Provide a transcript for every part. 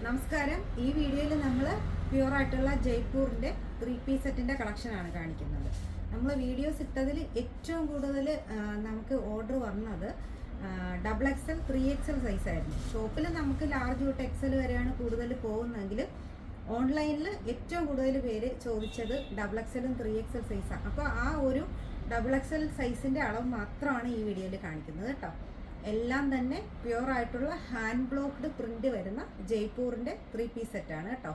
നമസ്കാരം. ഈ വീഡിയോയിൽ നമ്മൾ പ്യുവറായിട്ടുള്ള ജയ്പൂരിൻ്റെ 3 പീസ് സെറ്റിൻ്റെ കളക്ഷനാണ് കാണിക്കുന്നത്. നമ്മൾ വീഡിയോസ് ഇട്ടതിൽ ഏറ്റവും കൂടുതൽ നമുക്ക് ഓർഡർ വന്നത് XXL 3XL സൈസായിരുന്നു. ഷോപ്പിൽ നമുക്ക് ലാർജ് തൊട്ട് XL വരെയാണ് കൂടുതൽ പോകുന്നതെങ്കിൽ ഓൺലൈനിൽ ഏറ്റവും കൂടുതൽ പേര് ചോദിച്ചത് XXL 3XL സൈസാണ്. അപ്പോൾ ആ ഒരു XXL സൈസിൻ്റെ അളവ് മാത്രമാണ് ഈ വീഡിയോയിൽ കാണിക്കുന്നത് കേട്ടോ. എല്ലാം തന്നെ പ്യുവറായിട്ടുള്ള ഹാൻഡ് ബ്ലോക്ക്ഡ് പ്രിൻ്റ് വരുന്ന ജയ്പൂരിൻ്റെ 3 പീസ് സെറ്റാണ് കേട്ടോ.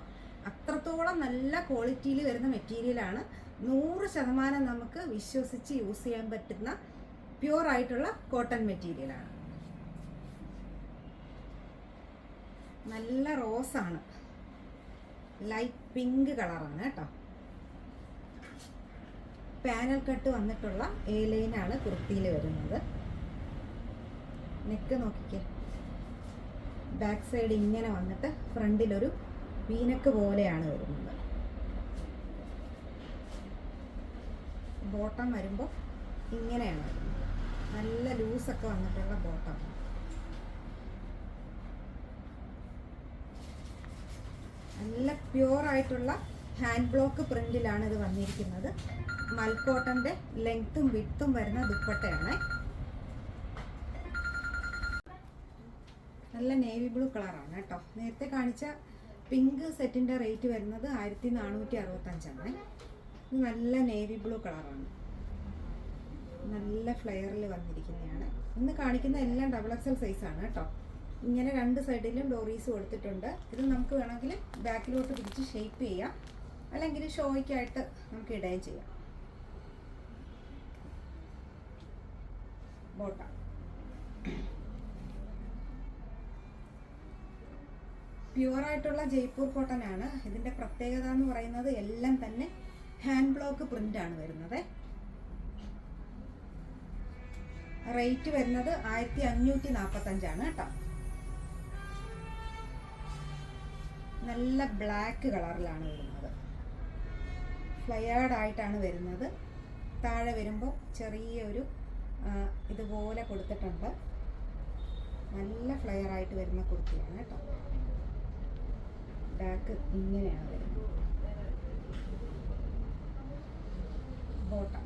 അത്രത്തോളം നല്ല ക്വാളിറ്റിയിൽ വരുന്ന മെറ്റീരിയലാണ്. 100% നമുക്ക് വിശ്വസിച്ച് യൂസ് ചെയ്യാൻ പറ്റുന്ന പ്യുവറായിട്ടുള്ള കോട്ടൺ മെറ്റീരിയലാണ്. നല്ല റോസാണ്, ലൈറ്റ് പിങ്ക് കളറാണ് കേട്ടോ. പാനൽ കട്ട് വന്നിട്ടുള്ള എ ലൈനാണ് കുർത്തിയിൽ വരുന്നത്. നെക്ക് നോക്കിക്കേ, ബാക്ക് സൈഡ് ഇങ്ങനെ വന്നിട്ട് ഫ്രണ്ടിലൊരു വീനക്ക് പോലെയാണ് വരുന്നത്. ബോട്ടം വരുമ്പോൾ ഇങ്ങനെയാണ് വരുന്നത്. നല്ല ലൂസൊക്കെ വന്നിട്ടുള്ള ബോട്ടം. നല്ല പ്യുവറായിട്ടുള്ള ഹാൻഡ് ബ്ലോക്ക് പ്രിന്റിലാണ് ഇത് വന്നിരിക്കുന്നത്. മൽക്കോട്ടൻ്റെ ലെങ്ത്തും വിഡ്ത്തും വരുന്ന ദുപ്പട്ടയാണ്. നല്ല നേവി ബ്ലൂ കളറാണ് കേട്ടോ. നേരത്തെ കാണിച്ച പിങ്ക് സെറ്റിൻ്റെ റേറ്റ് വരുന്നത് 1465ആണ്. ഇത് നല്ല നേവി ബ്ലൂ കളറാണ്, നല്ല ഫ്ലെയറിൽ വന്നിരിക്കുന്നതാണ്. ഇന്ന് കാണിക്കുന്ന എല്ലാം XXL സൈസാണ് കേട്ടോ. ഇങ്ങനെ രണ്ട് സൈഡിലും ഡോറീസ് കൊടുത്തിട്ടുണ്ട്. ഇത് നമുക്ക് വേണമെങ്കിൽ ബാക്കിലോട്ട് പിടിച്ച് ഷേപ്പ് ചെയ്യാം, അല്ലെങ്കിൽ ഷോയ്ക്കായിട്ട് നമുക്ക് ഇടുകയും ചെയ്യാം. ബോട്ടം പ്യുവറായിട്ടുള്ള ജയ്പൂർ കോട്ടൺ ആണ്. ഇതിൻ്റെ പ്രത്യേകത എന്ന് പറയുന്നത് എല്ലാം തന്നെ ഹാൻഡ് ബ്ലോക്ക് പ്രിൻ്റാണ് വരുന്നത്. റേറ്റ് വരുന്നത് 1545ആണ് കേട്ടോ. നല്ല ബ്ലാക്ക് കളറിലാണ് വരുന്നത്. ഫ്ലയേർഡ് ആയിട്ടാണ് വരുന്നത്. താഴെ വരുമ്പോൾ ചെറിയൊരു ഇതുപോലെ കൊടുത്തിട്ടുണ്ട്. നല്ല ഫ്ലെയർ ആയിട്ട് വരുന്ന കുർത്തിയാണ് കേട്ടോ. ബാക്ക് ഇങ്ങനെയാണ് വരുന്നത്. ബോട്ടം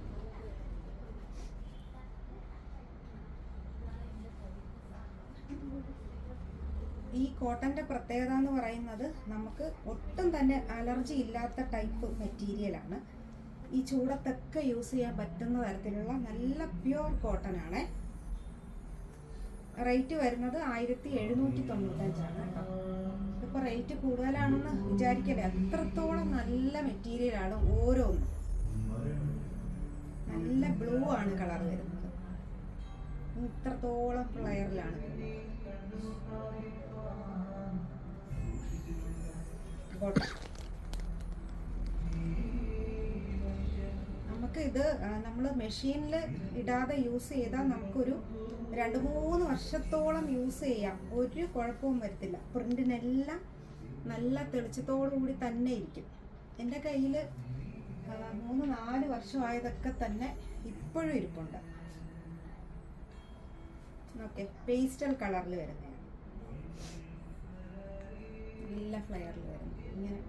ഈ കോട്ടൻ്റെ പ്രത്യേകത എന്ന് പറയുന്നത് നമുക്ക് ഒട്ടും തന്നെ അലർജി ഇല്ലാത്ത ടൈപ്പ് മെറ്റീരിയലാണ്. ഈ ചൂടത്തൊക്കെ യൂസ് ചെയ്യാൻ പറ്റുന്ന തരത്തിലുള്ള നല്ല പ്യുവർ കോട്ടൺ ആണ്. റേറ്റ് വരുന്നത് 1795ആണ് കേട്ടോ. ഇപ്പോൾ റേറ്റ് കൂടുതലാണെന്ന് വിചാരിക്കല്ലേ, അത്രത്തോളം നല്ല മെറ്റീരിയലാണ് ഓരോന്നും. നല്ല ബ്ലൂ ആണ് കളർ വരുന്നത്. ഇത്രത്തോളം ഫ്ലെയറിലാണ് വരുന്നത്. നമുക്ക് ഇത് നമ്മൾ മെഷീനിൽ ഇടാതെ യൂസ് ചെയ്താൽ നമുക്കൊരു 2-3 വർഷത്തോളം യൂസ് ചെയ്യാം. ഒരു കുഴപ്പവും വരത്തില്ല. പ്രിന്റിനെല്ലാം നല്ല തെളിച്ചത്തോടു കൂടി തന്നെ ഇരിക്കും. എൻ്റെ കയ്യിൽ 3-4 വർഷമായതൊക്കെ തന്നെ ഇപ്പോഴും ഇരിപ്പുണ്ട്. ഓക്കെ, പേസ്റ്റൽ കളറിൽ വരുന്നതാണ്. നല്ല ഫ്ലെയറിൽ വരുന്നത്. ഇങ്ങനെ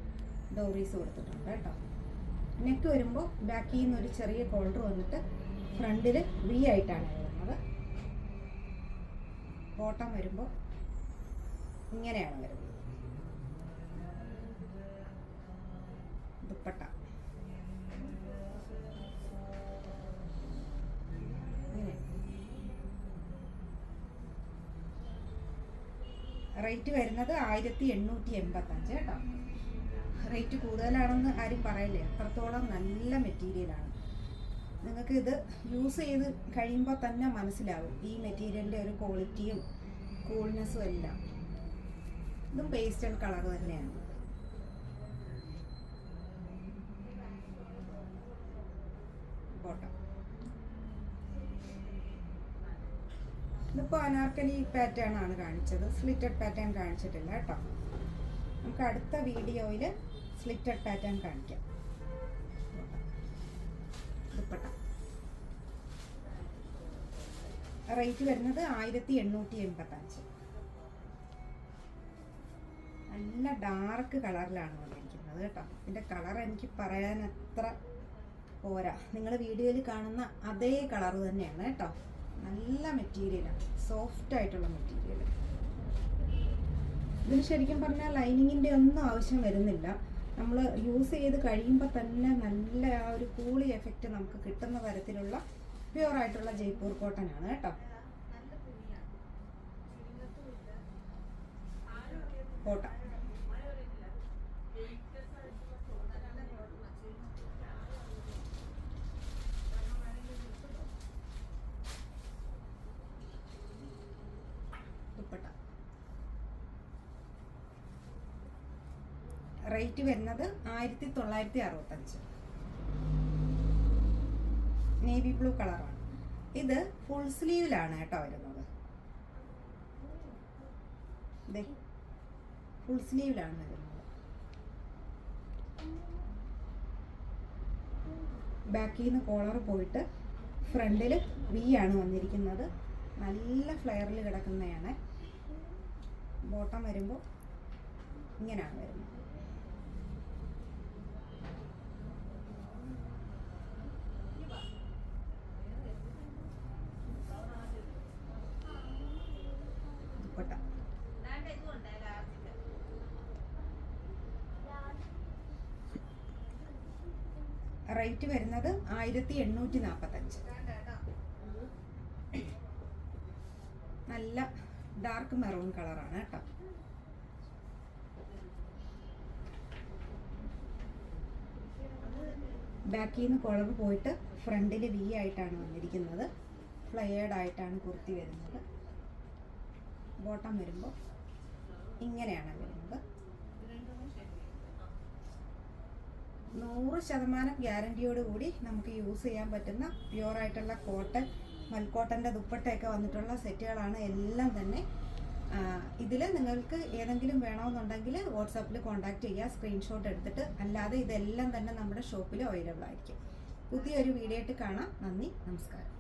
ഡോറീസ് കൊടുത്തിട്ടുണ്ട് കേട്ടോ. നെക്ക് വരുമ്പോൾ ബാക്കിൽ നിന്ന് ഒരു ചെറിയ കോളർ വന്നിട്ട് ഫ്രണ്ടിൽ വി ആയിട്ടാണ് വരുന്നത്. ബോട്ടം വരുമ്പോൾ ഇങ്ങനെയാണ് വരുന്നത്. ദുപ്പട്ട റേറ്റ് വരുന്നത് 1885 കേട്ടോ. റേറ്റ് കൂടുതലാണെന്ന് ആരും പറയില്ലേ, അത്രത്തോളം നല്ല മെറ്റീരിയലാണ്. നിങ്ങൾക്ക് ഇത് യൂസ് ചെയ്ത് കഴിയുമ്പോൾ തന്നെ മനസ്സിലാവും ഈ മെറ്റീരിയലിൻ്റെ ഒരു ക്വാളിറ്റിയും കൂൾനെസ്സും എല്ലാം. ഇതും പേസ്റ്റൽ കളർ തന്നെയാണ്. ബോട്ടം ഇതിപ്പോൾ അനാർക്കലി പാറ്റേൺ ആണ് കാണിച്ചത്, സ്ലിറ്റഡ് പാറ്റേൺ കാണിച്ചിട്ടില്ല കേട്ടോ. നമുക്ക് അടുത്ത വീഡിയോയിൽ സ്ലിറ്റഡ് പാറ്റേൺ കാണിക്കാം. ദുപ്പട്ട റേറ്റ് വരുന്നത് 1885. നല്ല ഡാർക്ക് കളറിലാണ് വന്നിരിക്കുന്നത് കേട്ടോ. ഇതിൻ്റെ കളർ എനിക്ക് പറയാൻ അത്ര പോരാ, നിങ്ങൾ വീഡിയോയിൽ കാണുന്ന അതേ കളർ തന്നെയാണ് കേട്ടോ. നല്ല മെറ്റീരിയലാണ്, സോഫ്റ്റ് ആയിട്ടുള്ള മെറ്റീരിയൽ. ഇതിന് ശരിക്കും പറഞ്ഞാൽ ലൈനിങ്ങിൻ്റെ ഒന്നും ആവശ്യം വരുന്നില്ല. നമ്മൾ യൂസ് ചെയ്ത് കഴിയുമ്പോൾ തന്നെ നല്ല ആ ഒരു കൂളി എഫക്റ്റ് നമുക്ക് കിട്ടുന്ന തരത്തിലുള്ള പ്യുവറായിട്ടുള്ള ജയ്പൂർ കോട്ടൺ ആണ് കേട്ടോ. കോട്ടൺ ദുപ്പട്ട റേറ്റ് വരുന്നത് 1965. നേവി ബ്ലൂ കളറാണ്. ഇത് ഫുൾ സ്ലീവിലാണ് കേട്ടോ വരുന്നത്. ഫുൾ സ്ലീവിലാണ് വരുന്നത്. ബാക്കിൽ നിന്ന് കോളർ പോയിട്ട് ഫ്രണ്ടിൽ വി ആണ് വന്നിരിക്കുന്നത്. നല്ല ഫ്ലെയറിൽ കിടക്കുന്നതാണ്. ബോട്ടം വരുമ്പോൾ ഇങ്ങനെയാണ് വരുന്നത്. ദുപ്പട്ട റേറ്റ് വരുന്നത് 1845. നല്ല ഡാർക്ക് മെറൂൺ കളറാണ് കേട്ടോ. ബാക്കിൽ നിന്ന് കോളർ പോയിട്ട് ഫ്രണ്ടിൽ വി ആയിട്ടാണ് വന്നിരിക്കുന്നത്. ഫ്ലയേർഡ് ആയിട്ടാണ് കുർത്തി വരുന്നത്. ബോട്ടം വരുമ്പോൾ ഇങ്ങനെയാണ് വരുന്നത്. 100% ഗ്യാരണ്ടിയോട് കൂടി നമുക്ക് യൂസ് ചെയ്യാൻ പറ്റുന്ന പ്യുവറായിട്ടുള്ള കോട്ടൺ, മൽക്കോട്ടൻ്റെ ദുപ്പട്ടയൊക്കെ വന്നിട്ടുള്ള സെറ്റുകളാണ് എല്ലാം തന്നെ. ഇതിൽ നിങ്ങൾക്ക് ഏതെങ്കിലും വേണമെന്നുണ്ടെങ്കിൽ വാട്സാപ്പിൽ കോൺടാക്ട് ചെയ്യുക, സ്ക്രീൻഷോട്ട് എടുത്തിട്ട്. അല്ലാതെ ഇതെല്ലാം തന്നെ നമ്മുടെ ഷോപ്പിൽ അവൈലബിൾ ആയിരിക്കും. പുതിയൊരു വീഡിയോ ആയിട്ട് കാണാം. നന്ദി, നമസ്കാരം.